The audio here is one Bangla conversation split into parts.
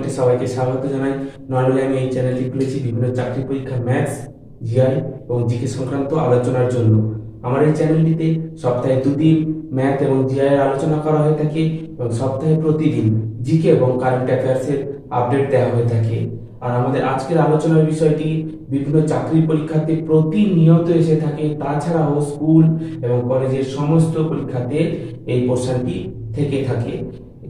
কমেন্টে সবাইকে স্বাগত জানাই। নর্মালি আমি এই চ্যানেলটি খুলেছি বিভিন্ন চাকরি পরীক্ষা, ম্যাথস, জিআই এবং জিকে সংক্রান্ত আলোচনার জন্য। আমার এই চ্যানেলটিতে সপ্তাহে 2 দিন ম্যাথ এবং জিআই এর আলোচনা করা হয়ে থাকে এবং সপ্তাহে প্রতিদিন জিকে এবং কারেন্ট অ্যাফেয়ার্সের আপডেট দেওয়া হয়ে থাকে। আর আমাদের আজকের আলোচনার বিষয়টি বিভিন্ন চাকরি পরীক্ষাতে প্রতিনিয়ত এসে থাকে, তাছাড়াও স্কুল এবং কলেজের সমস্ত পরীক্ষাতে এই পোর্শনটি থেকে থাকে।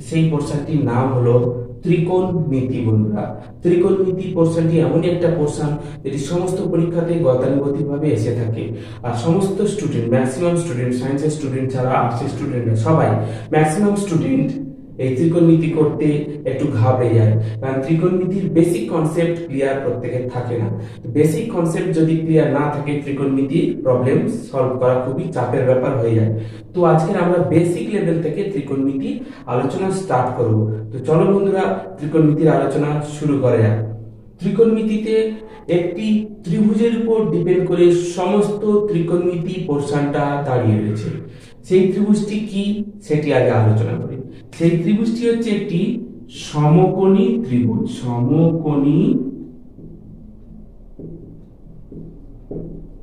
সেই পোর্শনটির নাম হলো ত্রিকোণমিতি। বন্ধুরা, ত্রিকোণমিতি পোর্শনটি এমনই একটা পোর্শন যেটি সমস্ত পরীক্ষাতে গতানুগতিকভাবে এসে থাকে। আর সমস্ত স্টুডেন্ট, ম্যাক্সিমাম স্টুডেন্ট, সায়েন্সের স্টুডেন্ট ছাড়া আর্টসের স্টুডেন্টরা সবাই, ম্যাক্সিমাম স্টুডেন্ট এই ত্রিকোণমিতি করতে একটু ঘাবড়ে যায়, কারণ ত্রিকোণমিতির বেসিক কনসেপ্ট ক্লিয়ার প্রত্যেকের থাকে না। বেসিক কনসেপ্ট যদি ক্লিয়ার না থাকে, ত্রিকোণমিতির প্রবলেম সলভ করা খুবই চাপের ব্যাপার হয়ে যায়। তো আজকে আমরা বেসিক লেভেল থেকে ত্রিকোণমিতি আলোচনা স্টার্ট করব। তো চলো বন্ধুরা, ত্রিকোণমিতির আলোচনা শুরু করা যাক। ত্রিকোণমিতিতে একটি ত্রিভুজের উপর ডিপেন্ড করে সমস্ত ত্রিকোণমিতি পোর্শনটা দাঁড়িয়ে রয়েছে। সেই ত্রিভুজটি কি সেটি আগে আলোচনা করি। সেই ত্রিভুজটি হচ্ছে একটি সমকোণী ত্রিভুজ। সমকোণী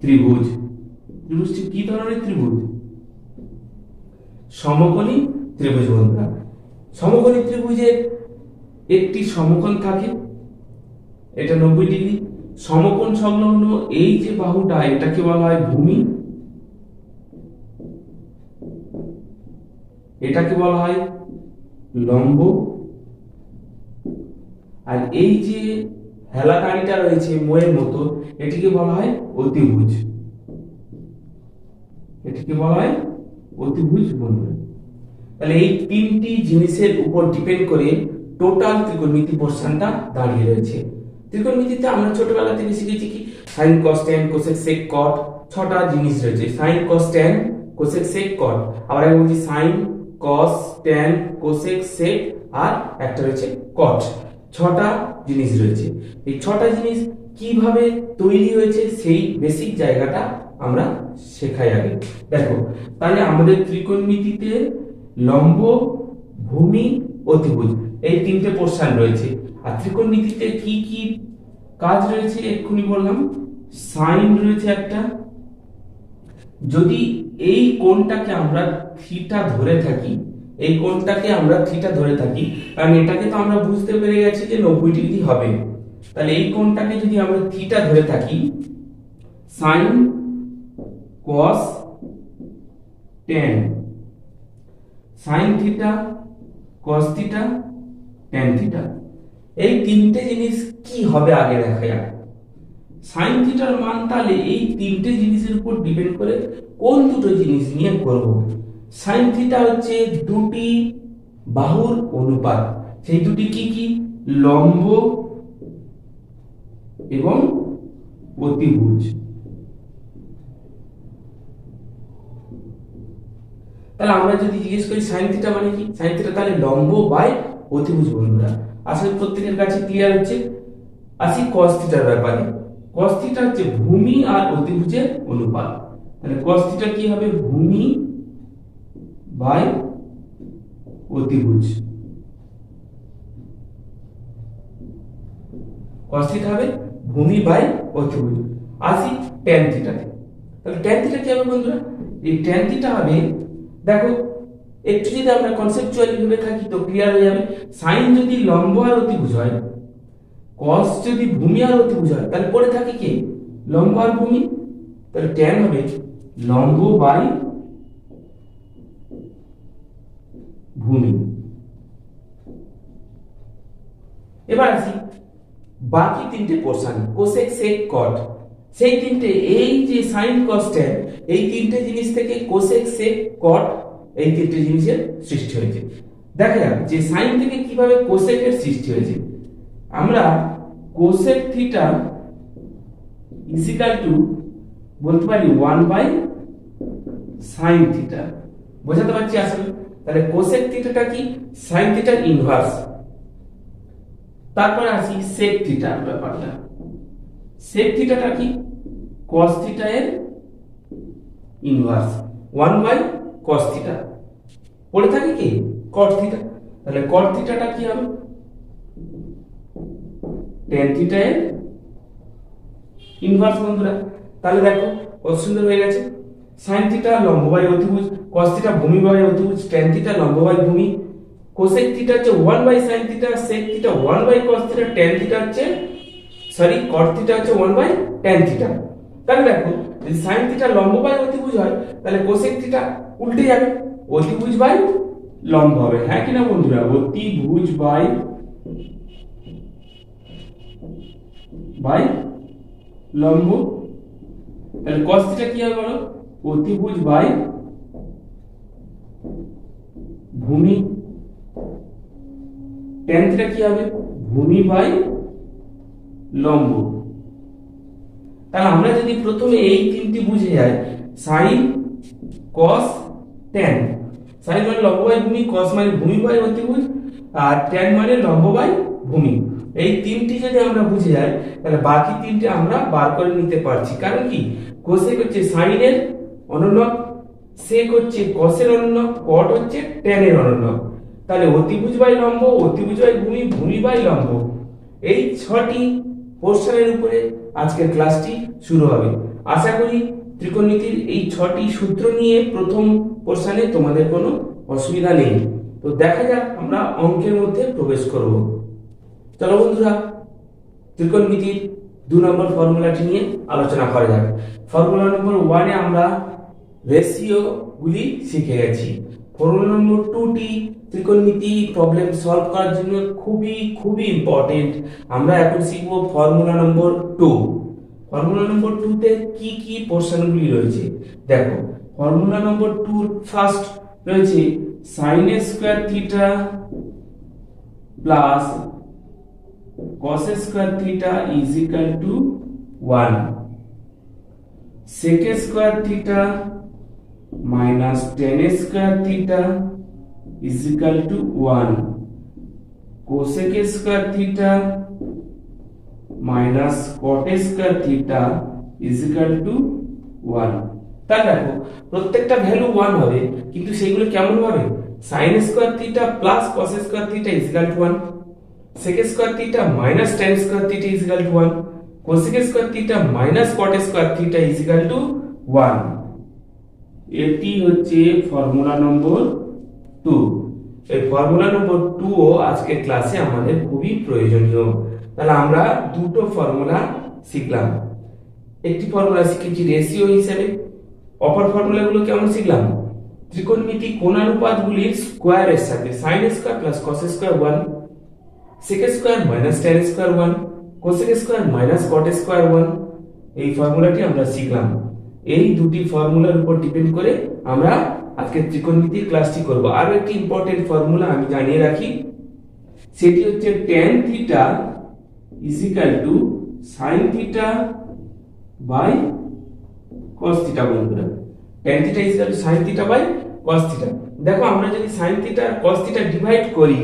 ত্রিভুজ। ত্রিভুজটি কি ধরনের ত্রিভুজ? সমকোণী ত্রিভুজ। বন্ধুরা, সমকোণী ত্রিভুজের একটি সমকোণ থাকে, এটা 90 ডিগ্রি। সমকোণ সংলগ্ন এই যে বাহুটা, এটাকে বলা হয় ভূমি, এটাকে বলা হয় লম্ব। আর এই যে হেলাকানিটা রয়েছে ময়ের মতো, এটিকে বলা হয় অতিভুজ। এটিকে বলা হয় অতিভুজ। বন্ধুরা, তাহলে এই তিনটি জিনিসের উপর ডিপেন্ড করে টোটাল ত্রিকোণমিতি পোর্শনটা দাঁড়িয়ে রয়েছে। ত্রিকোণমিতিতে আমরা ছোটবেলা থেকে শিখেছি কি, sine cos tan cosec sec cot, 6টা জিনিস রয়েছে। Sine cos tan cosec sec cot, আবার আমি বলছি sine cos tan cosec sec, আর একটা রয়েছে কট। 6টা জিনিস রয়েছে। এই 6টা জিনিস কিভাবে তৈরি হয়েছে সেই বেসিক জায়গাটা আমরা শেখাই আগে। দেখো, তাহলে আমাদের ত্রিকোণমিতিতে লম্ব, ভূমি, অতিভুজ এই 3টে পোর্শন রয়েছে। আর ত্রিকোণমিতিতে কি কি কাজ রয়েছে এক্ষুনি বললাম। সাইন রয়েছে একটা। যদি এই কোণটাকে আমরা থিটা ধরে থাকি, এই কোণটাকে আমরা থিটা ধরে থাকি, কারণ এটাকে তো আমরা বুঝতে পেরে গেছি যে 90 ডিগ্রি হবে। তাহলে এই কোণটাকে যদি আমরা থিটা ধরে থাকি, sign cos tan, sine theta, cos theta, tan theta, এই 3টে জিনিস কি হবে আগে দেখা যাক। সাইন থিটার মান তাহলে এই 3টে জিনিসের উপর ডিপেন্ড করে কোন দুটো জিনিস নিয়ে করব। সাইন থিটা হচ্ছে দুটি বাহুর অনুপাত। সেই দুটি কি কি? লম্ব এবং অতিভুজ। তাহলে আমরা যদি জিজ্ঞেস করি সাইন থিটা মানে কি, সাইন থিটা তাহলে লম্ব বাই অতিভুজ। বন্ধুরা, আসলে প্রত্যেকের কাছে ক্লিয়ার হচ্ছে। আসি কস থিটার ব্যাপারে। কস থিটা হচ্ছে ভূমি আর অতিভুজের অনুপাত। তাহলে কস থিটা কি হবে? ভূমি বাই অতিভুজ। কস থিটা হবে ভূমি বাই অতিভুজ। আসি ট্যান থিটাতে। তাহলে ট্যান থিটা কি হবে বন্ধুরা? এই ট্যান থিটা হবে, দেখো একটু যদি আমরা কনসেপচুয়ালি ভেবে থাকি তো ক্লিয়ার হয়ে যাবে। সাইন যদি লম্ব আর অতিভুজ হয়, কস যদি ভূমি আর অতিভুজ হয়, তাহলে পড়ে থাকে কি? লম্ব আর ভূমি। তাহলে ট্যান হবে লম্ব বাই ভূমি। এবার আসি বাকি 3টে পোর্শন, কোসেক সেক কট। সেই 3টে, এই যে সাইন কস ট্যান, এই 3টে জিনিস থেকে কোসেক সেক কট এই 3টে জিনিসের সৃষ্টি হয়েছে। দেখা যাক যে সাইন থেকে কিভাবে কোসেকের সৃষ্টি হয়েছে। আমরা কোসেক থিটা ইকুয়াল টু বলতে পারি 1 বাই সাইন থিটা। বোঝাতে পারছি আসলে? তাহলে কোসেক থিটাটা কি? সাইন থিটার ইনভার্স। তারপরে আসি সেক থিটার ব্যাপারটা। সেক থিটাটা কি? কস থিটা এর ইনভার্স, 1 বাই কস থিটা। পড়ে থাকে কি? কট থিটা। তাহলে কট থিটাটা কি হবে? tan থিটা এর ইনভার্স বন্ধুরা। তাহলে দেখো কত সুন্দর হয়ে গেছে। sin থিটা লম্ব বাই অতিভুজ, cos থিটা ভূমি বাই অতিভুজ, tan থিটা লম্ব বাই ভূমি, cosec থিটা হচ্ছে 1 by sin theta, sec theta 1 by cos theta, tan theta হচ্ছে cot থিটা হচ্ছে 1 বাই tan থিটা। তাহলে দেখো যদি sin থিটা লম্ব বাই অতিভুজ হয় তাহলে cosec থিটা উল্টে যাবে, অতিভুজ বাই লম্ব হবে। হ্যাঁ কিনা বন্ধুরা? অতিভুজ বাই লম্ব। তাহলে cos থিটা কি হবে বলো? অতিভুজ বাই ভূমি। tan থিটা কি হবে? ভূমি বাই লম্ব। তাহলে আমরা যদি প্রথমে এই তিনটি বুঝে যাই, sin cos tan, sin মানে লম্ব বাই ভূমি, cos মানে ভূমি বাই অতিভুজ, আর tan মানে লম্ব বাই ভূমি। এই তিনটি যদি আমরা বুঝে যাই তাহলে বাকি তিনটি আমরা বার করে নিতে পারছি। কারণ কি? cosec হচ্ছে sin এর অনুন্নক, sec হচ্ছে cos এর অনুন্নক, cot হচ্ছে tan এর অনুন্নক। তাহলে অতিভুজ বাই লম্ব, অতিভুজ বাই ভূমি, ভূমি বাই লম্ব, এই 6টি পোর্শনের উপরে আজকের ক্লাসটি শুরু হবে। আশা করি ত্রিকোণমিতির এই 6টি সূত্র নিয়ে প্রথম পোর্শনে তোমাদের কোনো অসুবিধা নেই। তো দেখা যাক আমরা অঙ্কের মধ্যে প্রবেশ করব। চলো বন্ধুরা, ত্রিকোণমিতির 2 নম্বর ফর্মুলাটি নিয়ে আলোচনা করা যাক। ফর্মুলা নম্বর 1 এ আমরা রেশিও গুলি শিখে গেছি। ফর্মুলা নম্বর 2টি ত্রিকোণমিতি প্রবলেম সলভ করার জন্য খুবই ইম্পর্টেন্ট। আমরা এখন শিখব ফর্মুলা নম্বর 2। ফর্মুলা নম্বর 2 তে কি কি পোর্শনগুলি রয়েছে দেখো। ফর্মুলা নম্বর 2 ফার্স্ট রয়েছে sin square theta plus cos square theta is equal to 1, sec square theta minus tan square theta is equal to 1, cosec square theta minus cot square theta is equal to 1। তাহলে দেখো প্রত্যেকটা ভ্যালু 1 হবে, কিন্তু সেগুলো কেমন হবে? sin square theta plus cos square theta is equal to 1, sec square theta minus tan square theta is equal to 1, cosec square theta minus cot square theta is equal to 1। এটি হচ্ছে ফর্মুলা নম্বর 2। এই ফর্মুলা নম্বর 2 ও আজকের ক্লাসে আমাদের খুবই প্রয়োজনীয়। তাহলে আমরা দুটো ফর্মুলা শিখলাম। একটি ফর্মুলা শিখেছি রেশিও হিসেবে, অপর ফর্মুলাগুলো কেমন শিখলাম? ত্রিকোণমিতি কোণানুপাতগুলির স্কয়ারের সাথে sin square plus cos square 1, sec square minus tan square 1, cosec square minus cot square 1, এই ফর্মুলাটি আমরা শিখলাম। এই দুটি ফর্মুলার উপর ডিপেন্ড করে আমরা আজকে ত্রিকোণমিতির ক্লাসটি করব। আর একটি ইম্পর্টেন্ট ফর্মুলা আমি জানিয়ে রাখি, সেটি হচ্ছে tan theta is equal to sin theta by cos theta. বন্ধুরা tan theta is equal to sin theta by cos theta. দেখো আমরা যদি sin থিটা আর cos থিটা ডিভাইড করি,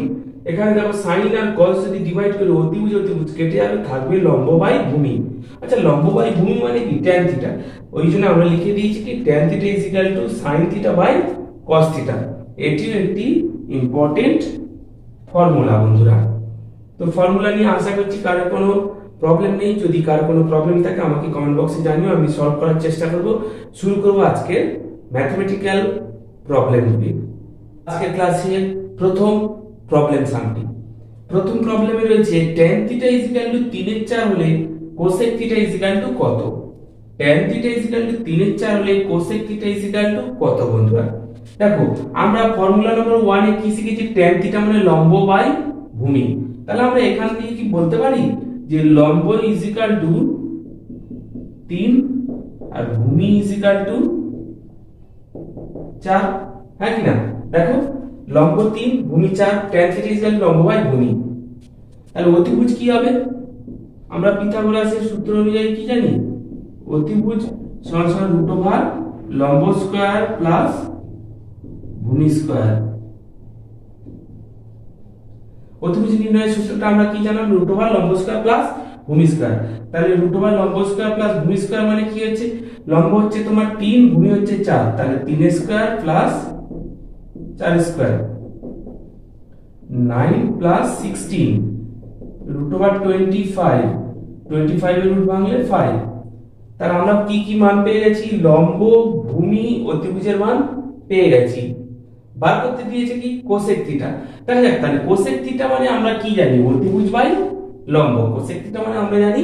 এখানে দেখো sin আর cos যদি ডিভাইড করি অতিভুজ কেটে যাবে, থাকবে লম্ব বাই ভূমি। আচ্ছা লম্ব বাই ভূমি মানে কি? tan theta. ওই জন্য আমরা লিখে দিয়েছি কি tan theta is equal to sin theta by cos theta. এটিও একটি ইম্পর্টেন্ট ফর্মুলা বন্ধুরা। তো ফর্মুলা নিয়ে আশা করছি কারো কোনো প্রবলেম নেই। যদি কারো কোনো প্রবলেম থাকে আমাকে কমেন্ট বক্সে জানিও, আমি সলভ করার চেষ্টা করব। শুরু করব আজকের ম্যাথমেটিক্যাল প্রবলেমগুলি। আজকের ক্লাসের প্রথম প্রবলেম সামটি। প্রথম প্রবলেমে রয়েছে tan theta is equal two 3/4 হলে cosec theta is equal to কত? tan theta is equal two 3/4 হলে cosec theta is equal to কত বন্ধুরা? দেখো আমরা ফর্মুলা নম্বর 1 এ কি শিখেছি? tan থিটা মানে লম্ব বাই ভূমি। তাহলে আমরা এখান থেকে কি বলতে পারি যে লম্ব ইজ ইকুয়াল টু 3 আর ভূমি ইজ ইকুয়াল টু 4। হ্যাঁ কি না? দেখো লম্ব 3 ভূমি 4, tan theta is equal two লম্ব বাই ভূমি। তাহলে অতিভুজ কি হবে? আমরা পিথাগোরাসের সূত্র অনুযায়ী কি জানি? অতিভুজ সমান রুট ওভার লম্ব স্কয়ার প্লাস ভূমি স্কয়ার। অতিভুজ নির্ণয়ের সূত্রটা আমরা কি জানলাম? রুট ওভার লম্ব স্কয়ার প্লাস ভূমি স্কয়ার। তাহলে রুট ওভার লম্ব স্কয়ার প্লাস ভূমি স্কয়ার মানে কি হচ্ছে? লম্ব হচ্ছে তোমার 3, ভূমি হচ্ছে 4, তাহলে 3 স্কয়ার প্লাস 4 স্কয়ার 9 প্লাস 16 √25, 25 এর রুট ভাঙলে 5। তাহলে আমরা কি কি মান পেয়ে গেছি? লম্ব, ভূমি, অতিভুজের মান পেয়ে গেছি। বার করতে দিয়েছে কি? Cosec theta. দেখা যাক, তাহলে কোসেক থিটা মানে আমরা কি জানি? অতিভুজ বাই লম্ব। কোসেক থিটা মানে আমরা জানি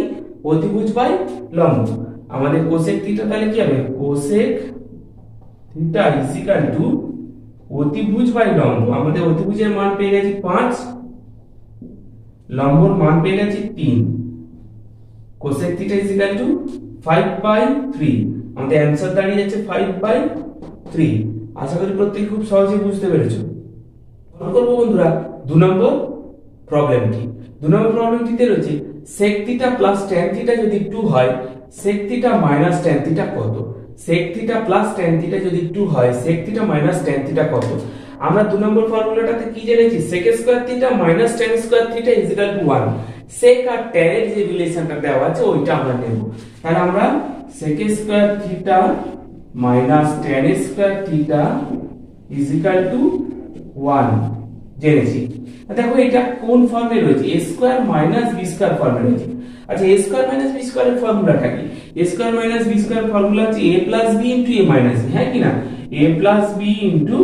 অতিভুজ বাই লম্ব। আমাদের কোসেক থিটা তাহলে কি হবে? Cosec theta is equal two অতিভুজ বাই লম্ব। আমাদের অতিভুজের মান পেয়ে গেছি 5, লম্বর মান পেয়ে গেছি 3। Cosec theta is equal two 5/3। আমাদের অ্যানসার দাঁড়িয়ে যাচ্ছে 5/3। আশা করি প্রত্যেকে খুব সহজে বুঝতে পেরেছো। শুরু করবো বন্ধুরা 2 নম্বর প্রবলেমটি। 2 নম্বর প্রবলেমটিতে রয়েছে sec theta plus tan theta যদি 2 হয়, sec theta minus tan theta কত? sec theta plus tan theta যদি 2 হয়, sec theta minus tan theta কত? আমরা 2 নম্বর ফর্মুলাটাতে কি জেনেছি? sec square theta minus tan square theta is equal to 1। sec আর tan এর যে রিলেশনটা দেওয়া আছে ওইটা আমরা নেব। তাহলে আমরা sec square theta minus tan square theta is equal to 1 জেনেছি। দেখো এটা কোন ফর্মে রয়েছে? a square minus b square ফর্মে রয়েছে। আচ্ছা, a স্কয়ার মাইনাস b স্কয়ারের ফর্মুলাটা কি? a square minus b square formula হচ্ছে a plus b into a minus b, হ্যাঁ কি না? a plus b into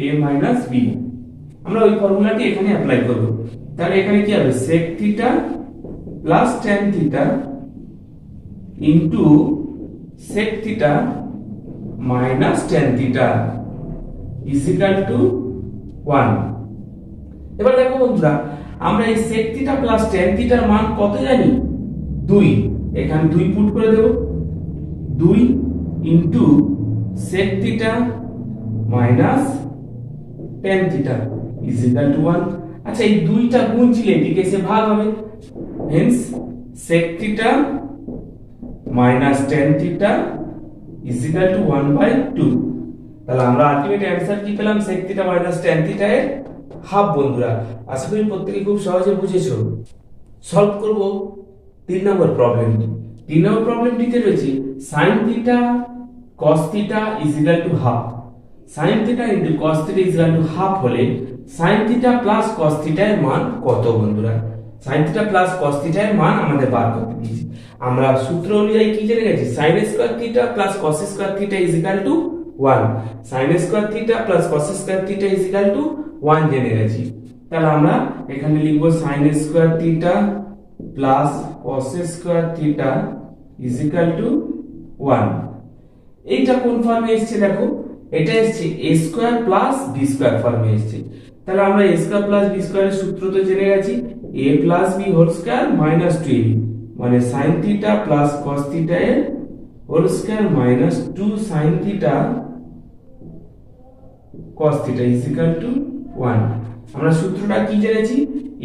a minus b। আমরা ওই ফর্মুলাটি এখানে অ্যাপ্লাই করব। তাহলে এখানে কি হবে? sec theta plus tan theta into sec theta minus tan theta is equal to 1। এবার দেখো বন্ধুরা, আমরা এই sec থিটা প্লাস tan থিটার মান কত জানি? 2। এখানে 2 পুট করে দেব। 2 into sec theta minus tan theta is equal to 1। আচ্ছা, এই 2টা গুণ ছিল, এদিকে এসে ভাগ হবে। Hence sec theta minus tan theta is equal to 1/2। তাহলে আমরা আলটিমেট অ্যানসার কি পেলাম? sec theta minus tan theta এর হাফ। বন্ধুরা আশা করি প্রত্যেকে খুব সহজে বুঝেছো। সলভ করব 3 নম্বর প্রবলেমটি। 3 নম্বর প্রবলেমটিতে রয়েছে sin theta cos theta is equal to half. sin theta into cos theta is equal to half হলে sin theta plus cos theta এর মান কত? বন্ধুরা sin theta plus cos theta এর মান আমাদের বার করতে দিয়েছে। আমরা সূত্র অনুযায়ী কি জেনে গেছি? sin square theta plus cos square theta is equal to 1। sin square theta plus cos square theta is equal to 1 জেনে গেছি। তাহলে আমরা এখানে লিখব sin square theta plus cos square theta is equal to 1। এইটা কোন ফর্মে এসেছে? দেখো এটা এসেছে a square plus b square ফর্মে এসেছে। তাহলে আমরা a স্কয়ার প্লাস b স্কয়ারের সূত্র তো জেনে গেছি, a plus b whole square minus 2ab, মানে sin theta plus cos theta এর whole square minus 2 sin theta cos theta is equal to 1। আমরা সূত্রটা কি জেনেছি?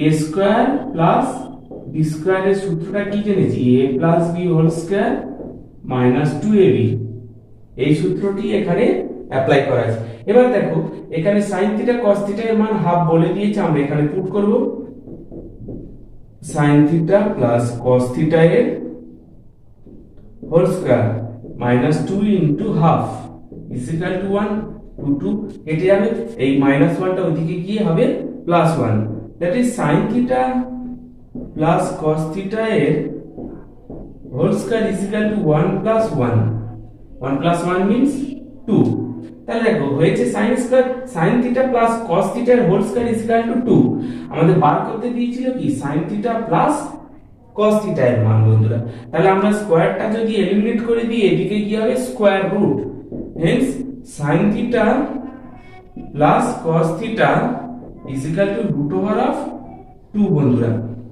a স্কয়ার প্লাস b স্কয়ারের সূত্রটা কি জেনেছি? a plus b whole square minus 2ab। এই সূত্রটি এখানে অ্যাপ্লাই করা আছে। এবার দেখো এখানে sin থিটা cos থিটা এর মান হাফ বলে দিয়েছে, আমরা এখানে পুট করব sin theta plus cos theta এর whole square minus 2 into half is equal to 1। 2 কেটে যাবে, এই মাইনাস 1টা ওইদিকে গিয়ে হবে plus 1। That is sin theta plus cos theta এর whole square is equal to 1 plus 1। 1 plus 1 means 2। তাহলে দেখো হয়েছে sin theta plus cos theta এর whole square is equal to 2। আমাদের বার করতে দিয়েছিল কি? sin theta plus cos theta এর মান। বন্ধুরা তাহলে আমরা স্কয়ারটা যদি এলিমিনেট করে দিই, এদিকে কি হবে? Square root. Hence sin theta plus cos theta is equal to root over of 2। বন্ধুরা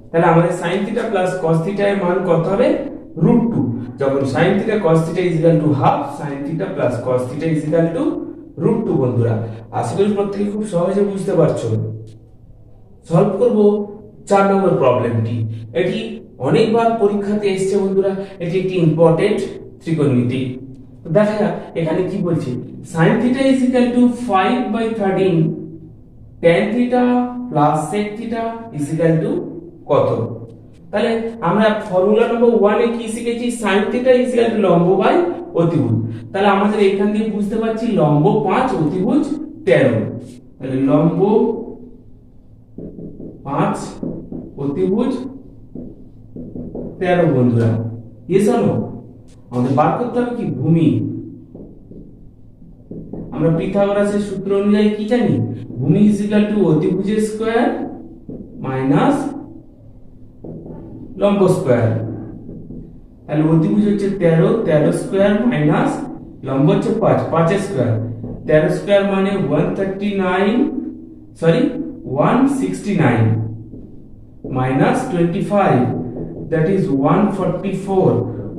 তাহলে আমাদের sin theta plus cos theta এর মান কত হবে? রুট 2। যখন sin theta cos theta is equal to half, sin theta plus cos theta is equal to root 2। বন্ধুরা আশা করি প্রত্যেকে খুব সহজে বুঝতে পারছো। সলভ করব 4 নম্বর প্রবলেমটি। এটি অনেকবার পরীক্ষাতে এসেছে বন্ধুরা, এটি একটি ইম্পর্টেন্ট ত্রিকোণমিতি। দেখা যাক এখানে কি বলছে। sin theta is equal two 5/13 tan theta plus sec theta is equal to কত? তাহলে আমরা ফর্মুলা নম্বর 1 এ কি শিখেছি? sin theta is equal two লম্ব বাই অতিভুজ। তাহলে আমাদের এখান দিয়ে বুঝতে পারছি লম্ব 5 অতিভুজ 13। তাহলে লম্ব 5 অতিভুজ 13 বন্ধুরা। Yes or no? আমাদের বার করতে হবে কি ভূমি। আমরা পিথাগোরাসের সূত্র অনুযায়ী কি জানি? ভূমি ইজ ইকুয়াল টু অতিভুজের স্কয়ার মাইনাস লম্ব স্কয়ার। তাহলে অতিভুজ হচ্ছে 13 স্কয়ার মাইনাস লম্ব হচ্ছে 5 এর স্কয়ার। 13 স্কয়ার মানে 169 মাইনাস 25 that is 144।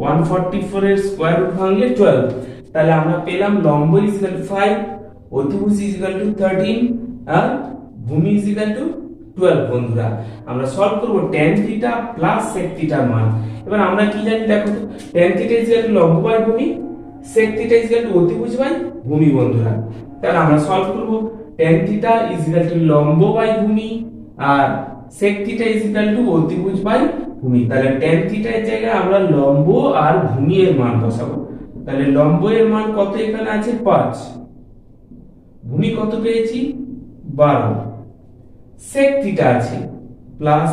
144 এর স্কয়ার রুট ভাঙলে 12। তাহলে আমরা পেলাম লম্ব ইজ ইকুয়াল টু 5, অতিভুজ ইজ ইকুয়াল টু 13 আর ভূমি ইজ ইকুয়াল টু 12 বন্ধুরা। আমরা সলভ করব tan থিটা প্লাস sec থিটার মান। এবার আমরা কি জানি দেখো তো, tan theta is equal two লম্ব বাই ভূমি, sec theta is equal two অতিভুজ বাই ভূমি বন্ধুরা। তাহলে আমরা সলভ করব tan theta is equal two লম্ব বাই ভূমি আর sec theta is equal two অতিভুজ বাই ভূমি। তাহলে tan থিটা এর জায়গায় আমরা লম্ব আর ভূমি এর মান বসাবো। তাহলে লম্ব এর মান কত এখানে আছে 5, ভূমি কত পেয়েছি 12, sec থিটা আছে প্লাস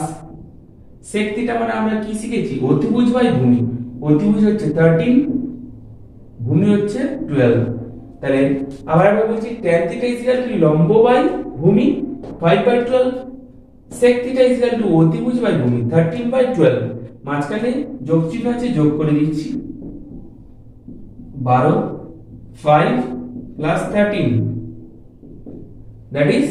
sec থিটা মানে আমরা কি শিখেছি অতিভুজ বাই ভূমি। অতিভুজ হচ্ছে 13, ভূমি হচ্ছে 12। তাহলে আবার আমরা বলছি tan theta is equal two লম্ব বাই ভূমি 5/12, sec theta is equal two অতিভুজ বাই ভূমি 13/12। মাঝখানে যোগ চিহ্ন আছে, যোগ করে দিচ্ছি 12 5 plus 13 that is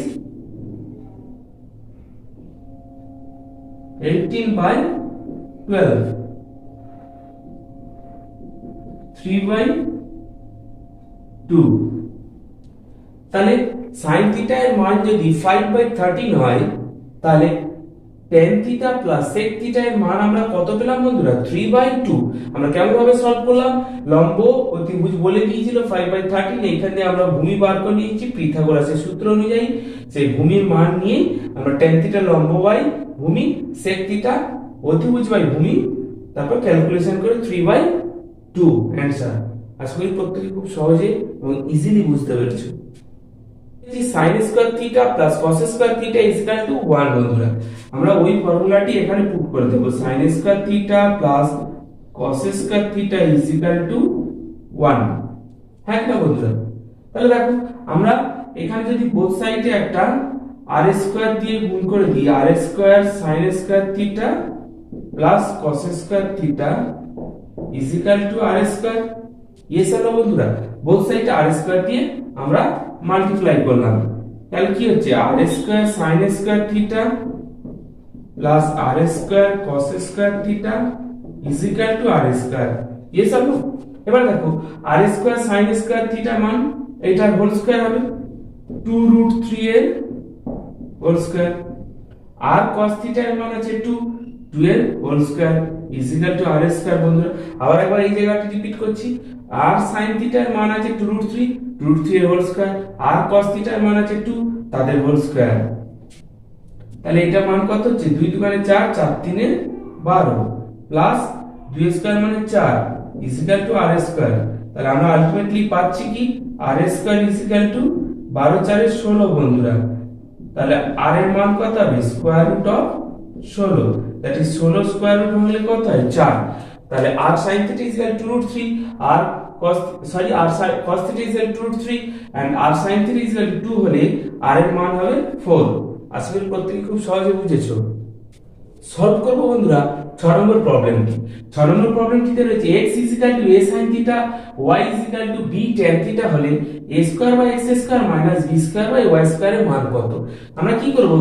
18/12, 3/2। তাহলে sin থিটা এর মান যদি 5/13 হয় তাহলে tan theta plus sec theta এর মান আমরা কত পেলাম বন্ধুরা 3/2। আমরা কেমন ভাবে সলভ করলাম? লম্ব অতিভুজ বলে দিয়েছিল 5/13, এইখানে আমরা ভূমি বার করে নিয়েছি পিথাগোরাসের সূত্র অনুযায়ী। সেই ভূমির মান নিয়ে আমরা tan থিটা লম্ব বাই ভূমি, sec থিটা অতিভুজ বাই ভূমি, তারপর ক্যালকুলেশন করে 3/2 অ্যানসার। আশা করি প্রত্যেকে খুব সহজে এবং ইজিলি বুঝতে পেরেছো। sin square theta plus cos square theta is equal to 1 বন্ধুরা। আমরা ওই ফর্মুলাটি এখানে পুট করে দেব, sin square theta plus cos square theta is equal to 1। হ্যাঁ না বন্ধুরা? তাহলে দেখো আমরা এখানে যদি বোথ সাইডে একটা r স্কয়ার দিয়ে গুণ করে দিই, r square sin square theta plus cos square theta is equal to r square. Yes আর নো বন্ধুরা? বোথ সাইডে r স্কয়ার দিয়ে আমরা মাল্টিপ্লাই করলাম। তাহলে কি হচ্ছে r square sin square theta plus r square cos square theta is equal to r square. Yes আর নো? এবার দেখো r square sin square theta মান এটার হোল স্কয়ার হবে 2√3 এর হোল স্কয়ার, আর cos থিটা এর মান আছে 2 এর whole square is equal to r square বন্ধুরা। আবার একবার এই জায়গাটি রিপিট করছি, r sin থিটা এর মান আছে 2√3 এর হোল স্কয়ার, আর cos থিটা এর মান আছে 2 তাদের হোল স্কয়ার। তাহলে এটা মান কত হচ্ছে 2 2 4 4 3 12 প্লাস 2 স্কয়ার মানে 4 is equal to r square. তাহলে আমরা আলটিমেটলি পাচ্ছি কি r square is equal two 12 4 16 বন্ধুরা। তাহলে r এর মান কত হবে square root of 16, that is 16 square root হলে কত হয় 4। তাহলে r sin theta is equal to √3, r cos theta is equal to √3 and r sin theta is equal to 2 হলে r এর মান হবে 4। আশা করি প্রত্যেকে খুব সহজে বুঝেছো। সলভ করব বন্ধুরা 6 নম্বর প্রবলেমটি। 6 নম্বর প্রবলেমটিতে রয়েছে x is equal to a sin theta, y is equal to b tan theta হলে a square by x square minus b square by y square এর মান কত? আমরা কি করব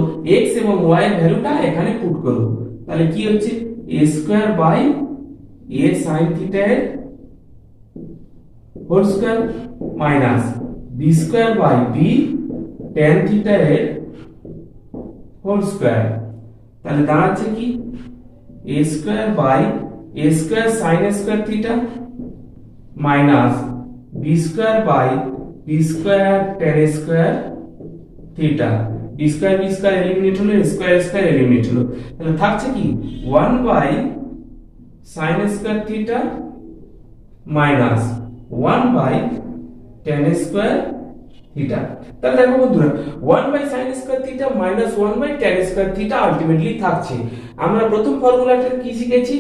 x এবং y এর ভ্যালুটা এখানে পুট করব। তাহলে কি হচ্ছে a square by a sin theta এর whole square minus b square by b tan theta এর হোল স্কয়ার। তাহলে দাঁড়াচ্ছে কি a square by a square sin square theta minus b square by b square tan square theta. b square eliminate হলো, স্কয়ার এলিমিনেট হলো। তাহলে থাকছে কি 1 by sin square theta minus 1 by tan square theta. তাহলে দেখো বন্ধুরা 1 by sin square theta minus 1 by tan square theta ultimately থাকছে। আমরা প্রথম ফর্মুলাটা কি শিখেছি?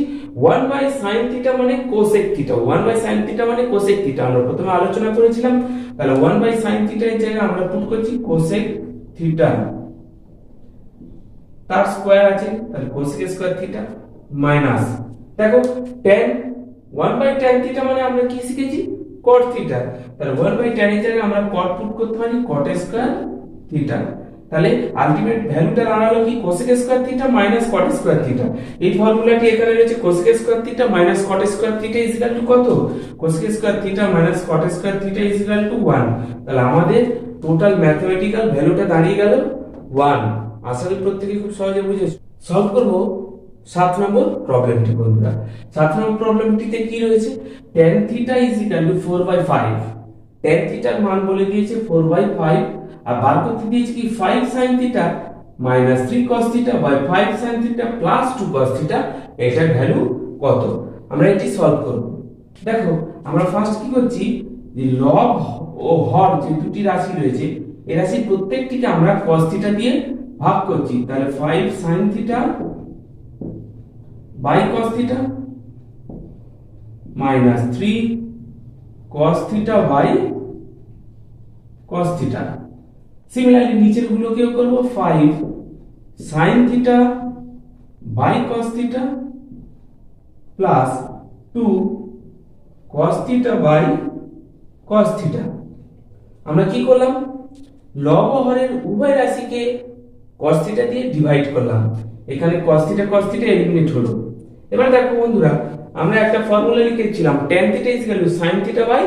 1 বাই sin থিটা মানে cosec theta, 1 by sin theta মানে কোসেক থিটা আমরা প্রথমে আলোচনা করেছিলাম। তাহলে 1 বাই sin থিটা এর জায়গায় আমরা পুট করছি কোসেক থিটা, তার স্কয়ার আছে, তাহলে কোসেক স্কয়ার থিটা মাইনাস দেখো tan 1 বাই tan থিটা মানে আমরা কি শিখেছি? cot থিটা, তাহলে 1 বাই tan এর জায়গায় আমরা cot পুট করতে পারি cot স্কয়ার থিটা। তাহলে আলটিমেট ভ্যালুটা দাঁড়ালো কি? Cosec square theta minus cot square theta. এই ফর্মুলাটি এখানে রয়েছে cosec square theta minus cot square theta is equal to কত? Cosec square theta minus cot square theta is equal to 1। তাহলে আমাদের টোটাল ম্যাথমেটিক্যাল ভ্যালুটা দাঁড়িয়ে গেল 1। আশা করি প্রত্যেকে খুব সহজে বুঝেছো। সলভ করব 7 নম্বর প্রবলেমটি বন্ধুরা। 7 নম্বর প্রবলেমটিতে কি রয়েছে? tan theta is equal two 4/5। tan থিটার মান বলে দিয়েছে 4/5 আর বার করতে দিয়েছে কি 5 sin theta minus 3 cos theta by 5 sin theta plus 2 cos theta, এটার ভ্যালু কত? আমরা এটি সলভ করব। দেখো আমরা ফার্স্ট কি করছি, যে লব ও হর যে দুটি রাশি রয়েছে এই রাশির প্রত্যেকটিকে আমরা cos থিটা দিয়ে ভাগ করছি। তাহলে 5 sin theta by cos theta minus 3 cos theta by cos theta. Similarly নিচের গুলোকেও করব 5 sin theta by cos theta plus 2 cos theta by cos theta. আমরা কি করলাম? লব ও হরের উভয় রাশিকে cos থিটা দিয়ে ডিভাইড করলাম। এখানে cos থিটা এলিমিনেট হলো। এবার দেখো বন্ধুরা আমরা একটা ফর্মুলা লিখেছিলাম tan theta is equal to sin theta by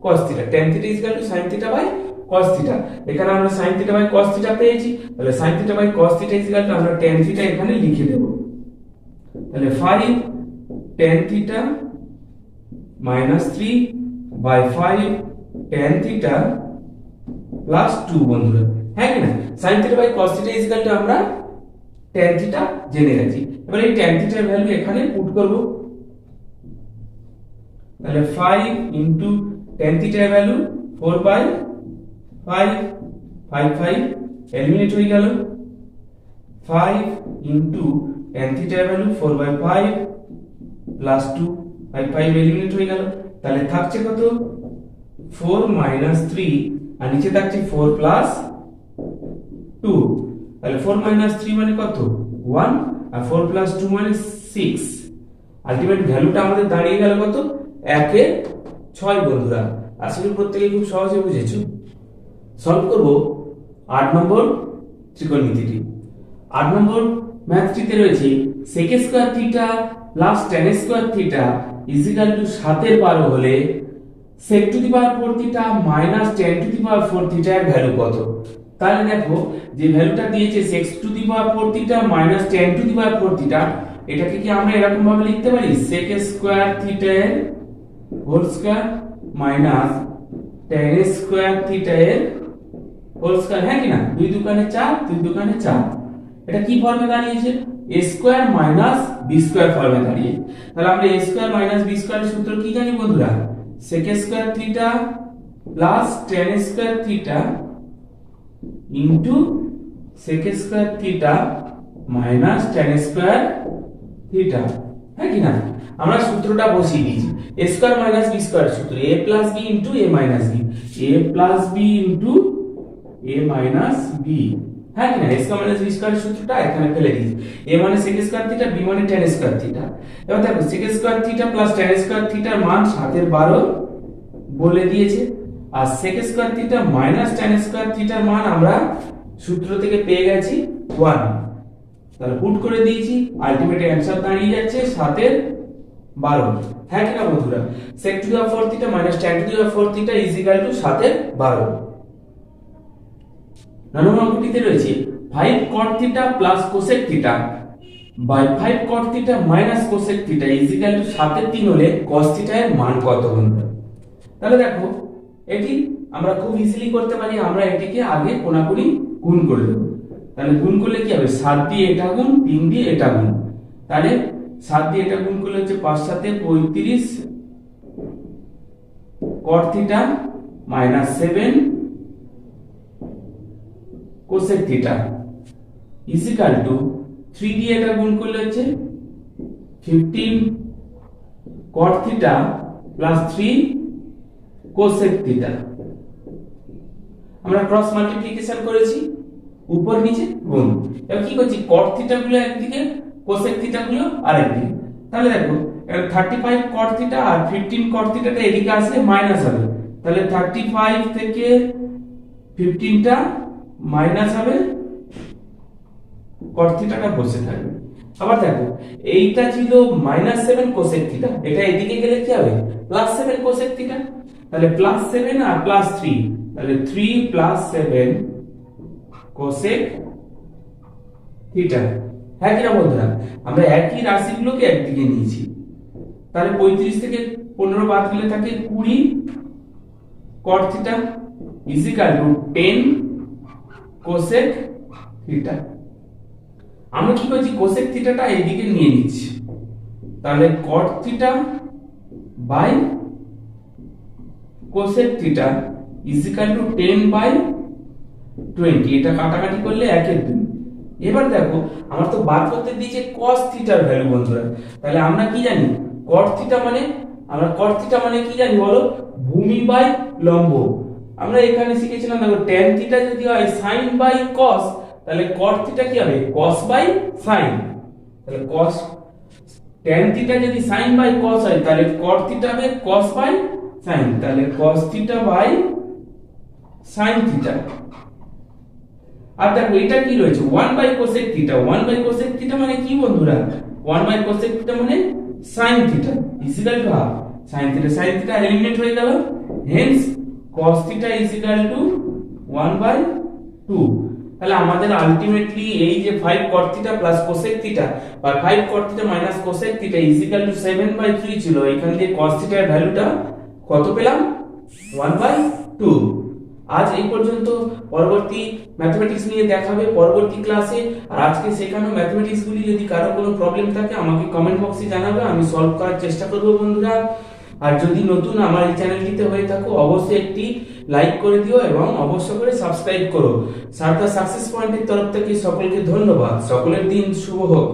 cos theta, tan theta is equal to sin theta by cos theta. এখানে আমরা sin theta by cos theta পেয়েছি, তাহলে sin theta by cos theta is equal to আমরা tan থিটা এখানে লিখে দেব। তাহলে 5 tan theta minus 3 by 5 tan theta plus 2 বন্ধুরা, হ্যাঁ কি না? sin theta by cos theta is equal to আমরা tan থিটা জেনে গেছি। এবার এই tan থিটার ভ্যালু এখানে পুট করব। তাহলে 5 ইনটু tan থিটার ভ্যালু 4/5, 5 এলিমিনেট হয়ে গেল। 5 ইনটু tan থিটার ভ্যালু 4/5 প্লাস 2, 5 এলিমিনেট হয়ে গেল। তাহলে থাকছে কত? 4 মাইনাস 3 আর নিচে থাকছে 4 প্লাস 2। তাহলে 4 মাইনাস 3 মানে কত? 1 আর 4 প্লাস 2 মানে 6। আলটিমেট ভ্যালুটা আমাদের দাঁড়িয়ে গেল কত? 1/6 বন্ধুরা। আসলে প্রত্যেকে খুব সহজে বুঝেছো। সলভ করব 8 নম্বর ত্রিকোণমিতিটি। 8 নম্বর ম্যাথটিতে রয়েছে sec square theta plus tan square theta is equal to 7 এর 12 হলে sec to the power 4 theta minus tan to the power 4 theta এর ভ্যালু কত? তাহলে দেখো যে ভ্যালুটা দিয়েছে sec to the power 4 theta minus tan to the power 4 theta, এটাকে কি আমরা এরকম ভাবে লিখতে পারি? sec স্কয়ার থিটা এর whole square minus tan square theta এর হোল স্কয়ার, হ্যাঁ কি না? 2 দুগুণে 4, 2 দুগুণে 4। এটা কি ফর্মে দাঁড়িয়েছে? a square minus b square ফর্মে দাঁড়িয়েছে। তাহলে আমরা a স্কয়ার মাইনাস b স্কয়ারের সূত্র কি জানি বন্ধুরা? sec square theta plus tan square theta into sec square theta minus tan square theta, হ্যাঁ কি না? আমরা সূত্রটা বসিয়ে দিয়েছি। a square minus b square সূত্র a plus b into a minus b, a plus b into a minus b, হ্যাঁ কি না? a square minus b square সূত্রটা এখানে ফেলে দিয়েছি। a মানে sec স্কয়ার থিটা, b মানে tan স্কয়ার থিটা। এবার দেখো sec square theta plus tan square থিটার মান 7/12 বলে দিয়েছে, আর sec square theta minus tan square থিটার মান আমরা সূত্র থেকে পেয়ে গেছি 1। তাহলে পুট করে দিয়েছি, আলটিমেট অ্যানসার দাঁড়িয়ে যাচ্ছে 7/12, হ্যাঁ কি না বন্ধুরা? sec to the power 4 theta minus tan to the power 4 theta is equal to 7/12। Number অঙ্কটিতে রয়েছে 5 cot theta plus cosec theta by 5 cot theta minus cosec theta is equal to 7/3 হলে cos থিটা এর মান কত বন্ধুরা? তাহলে দেখো এটি আমরা খুব ইজিলি করতে পারি। আমরা এটিকে আগে কোণাকুণি গুণ করে দেব। তাহলে গুণ করলে কি হবে? 7 দিয়ে এটা গুণ, 3 দিয়ে এটা গুণ। তাহলে 7 দিয়ে এটা গুণ করলে হচ্ছে 5 × 7 = 35 cot theta minus 7 cosec theta equal to 3 দিয়ে এটা গুণ করলে হচ্ছে 15 cot theta plus 3 cosec theta. আমরা ক্রস মাল্টিপ্লিকেশন করেছি, উপর নিচে গুণ। এবার কি করছি, cot থিটা গুলো একদিকে, কোসেক থিটা গুলো আরেকদিকে। তাহলে দেখো 35 cot থিটা আর 15 cot থিটাটা এদিকে আসলে মাইনাস হবে, তাহলে 35 থেকে 15টা মাইনাস হবে, cot থিটাটা বসে থাকবে। আবার দেখো এইটা ছিল -7 কোসেক থিটা, এটা এদিকে গেলে কি হবে, +7 কোসেক থিটা। তাহলে +7 আর +3, তাহলে 3 + 7 কোসেক থিটা। হ্যাঁ কিনা বন্ধুরা, আমরা একই রাশিগুলোকে একদিকে নিয়েছি। তাহলে 35 থেকে 15 বাদ দিলে থাকে 20 cot theta equal two 10 cosec theta. আমরা কি করছি, কোসেক থিটাটা এইদিকে নিয়ে নিচ্ছি, তাহলে cot theta by cosec theta equal to 10/20। এটা কাটাকাটি করলে 1/2। এবার দেখো আমার তো বার করতে দিয়েছে cos থিটার ভ্যালু বন্ধুরা। তাহলে আমরা কি জানি, cot থিটা মানে, আমরা cot থিটা মানে কি জানি বলো, ভূমি বাই লম্ব। আমরা এখানে শিখেছিলাম দেখো tan থিটা যদি হয় sin বাই cos, তাহলে cot থিটা কি হবে, cos বাই sin। তাহলে cos tan থিটা যদি sin বাই cos হয়, তাহলে cot থিটা হবে cos বাই sin। তাহলে cos theta by sin theta. আর দেখো এটা কি রয়েছে, 1 by cosec theta. 1 by cosec theta মানে কি বন্ধুরা, 1 বাই কোসেক থিটা মানে sin theta equal to half sin theta. sin theta eliminate হয়ে গেল, Haynes cos theta equal to 1/2। তাহলে আমাদের আলটিমেটলি এই যে 5 cot theta plus cosec theta বা 5 cot theta minus cosec theta equal to 7/3 ছিল। এখান দিয়ে cos থিটার ভ্যালুটা কত পেলাম, 1/2। আজ এই পর্যন্ত, পরবর্তী ম্যাথমেটিক্স নিয়ে দেখাবে পরবর্তী ক্লাসে। আর আজকে শেখানো ম্যাথমেটিক্স গুলি যদি কারো কোনো প্রবলেম থাকে আমাকে কমেন্ট বক্সে জানাবে, আমি সলভ করার চেষ্টা করব বন্ধুরা। আর যদি নতুন আমার এই চ্যানেলটিতে হয়ে থাকো অবশ্যই একটি লাইক করে দিও এবং অবশ্য করে সাবস্ক্রাইব করো। সারদা সাকসেস পয়েন্টের তরফ থেকে সকলকে ধন্যবাদ। সকলের দিন শুভ হোক।